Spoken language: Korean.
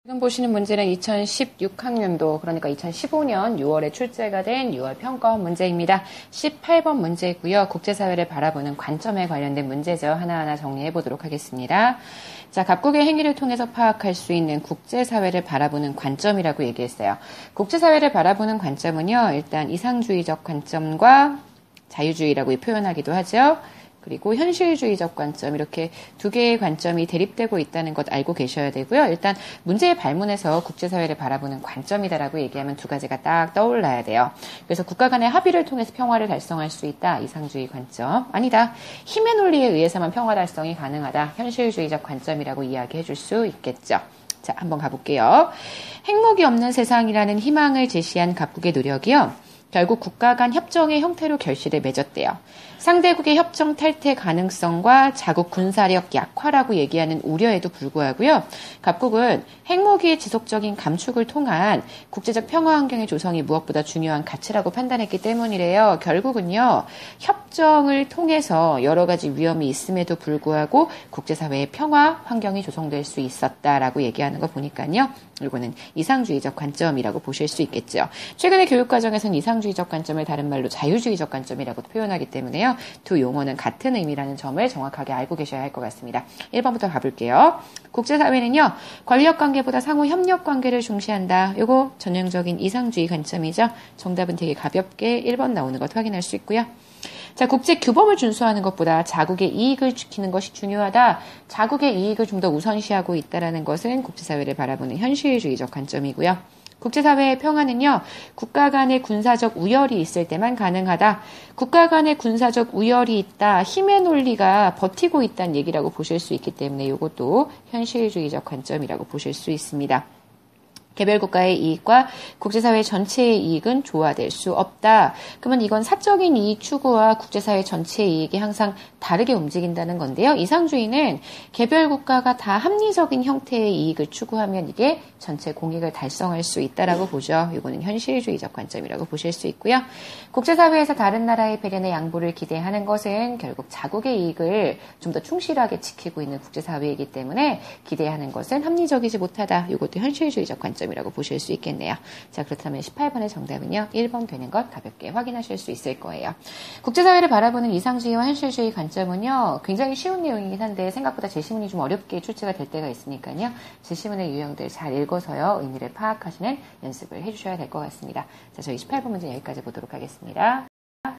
지금 보시는 문제는 2016학년도, 그러니까 2015년 6월에 출제가 된 6월 평가원 문제입니다. 18번 문제고요. 국제사회를 바라보는 관점에 관련된 문제죠. 하나하나 정리해 보도록 하겠습니다. 자, 각국의 행위를 통해서 파악할 수 있는 국제사회를 바라보는 관점이라고 얘기했어요. 국제사회를 바라보는 관점은요, 일단 이상주의적 관점과 자유주의라고 표현하기도 하죠. 그리고 현실주의적 관점, 이렇게 두 개의 관점이 대립되고 있다는 것 알고 계셔야 되고요. 일단 문제의 발문에서 국제사회를 바라보는 관점이다라고 얘기하면 두 가지가 딱 떠올라야 돼요. 그래서 국가 간의 합의를 통해서 평화를 달성할 수 있다. 이상주의 관점. 아니다. 힘의 논리에 의해서만 평화 달성이 가능하다. 현실주의적 관점이라고 이야기해 줄 수 있겠죠. 자, 한번 가볼게요. 핵무기 없는 세상이라는 희망을 제시한 각국의 노력이요. 결국 국가 간 협정의 형태로 결실을 맺었대요. 상대국의 협정 탈퇴 가능성과 자국 군사력 약화라고 얘기하는 우려에도 불구하고요. 각국은 핵무기의 지속적인 감축을 통한 국제적 평화 환경의 조성이 무엇보다 중요한 가치라고 판단했기 때문이래요. 결국은요. 협정을 통해서 여러 가지 위험이 있음에도 불구하고 국제사회의 평화 환경이 조성될 수 있었다라고 얘기하는 거 보니까요. 이거는 이상주의적 관점이라고 보실 수 있겠죠. 최근의 교육과정에서는 이상주의적 관점을 다른 말로 자유주의적 관점이라고 표현하기 때문에요. 두 용어는 같은 의미라는 점을 정확하게 알고 계셔야 할 것 같습니다. 1번부터 가볼게요. 국제사회는요. 권력관계보다 상호 협력관계를 중시한다. 이거 전형적인 이상주의 관점이죠. 정답은 되게 가볍게 1번 나오는 것 확인할 수 있고요. 자, 국제 규범을 준수하는 것보다 자국의 이익을 지키는 것이 중요하다. 자국의 이익을 좀 더 우선시하고 있다는 것은 국제사회를 바라보는 현실주의적 관점이고요. 국제사회의 평화는요, 국가 간의 군사적 우열이 있을 때만 가능하다. 국가 간의 군사적 우열이 있다. 힘의 논리가 버티고 있다는 얘기라고 보실 수 있기 때문에 이것도 현실주의적 관점이라고 보실 수 있습니다. 개별 국가의 이익과 국제사회 전체의 이익은 조화될 수 없다. 그러면 이건 사적인 이익 추구와 국제사회 전체의 이익이 항상 다르게 움직인다는 건데요. 이상주의는 개별 국가가 다 합리적인 형태의 이익을 추구하면 이게 전체 공익을 달성할 수 있다라고 보죠. 이거는 현실주의적 관점이라고 보실 수 있고요. 국제사회에서 다른 나라의 배려나 양보를 기대하는 것은 결국 자국의 이익을 좀 더 충실하게 지키고 있는 국제사회이기 때문에 기대하는 것은 합리적이지 못하다. 이것도 현실주의적 관점 이라고 보실 수 있겠네요. 자, 그렇다면 18번의 정답은요. 1번 되는 것 가볍게 확인하실 수 있을 거예요. 국제사회를 바라보는 이상주의와 현실주의 관점은요. 굉장히 쉬운 내용이긴 한데 생각보다 제시문이 좀 어렵게 출제가 될 때가 있으니까요. 제시문의 유형들 잘 읽어서요. 의미를 파악하시는 연습을 해주셔야 될 것 같습니다. 자, 저희 18번 문제 여기까지 보도록 하겠습니다.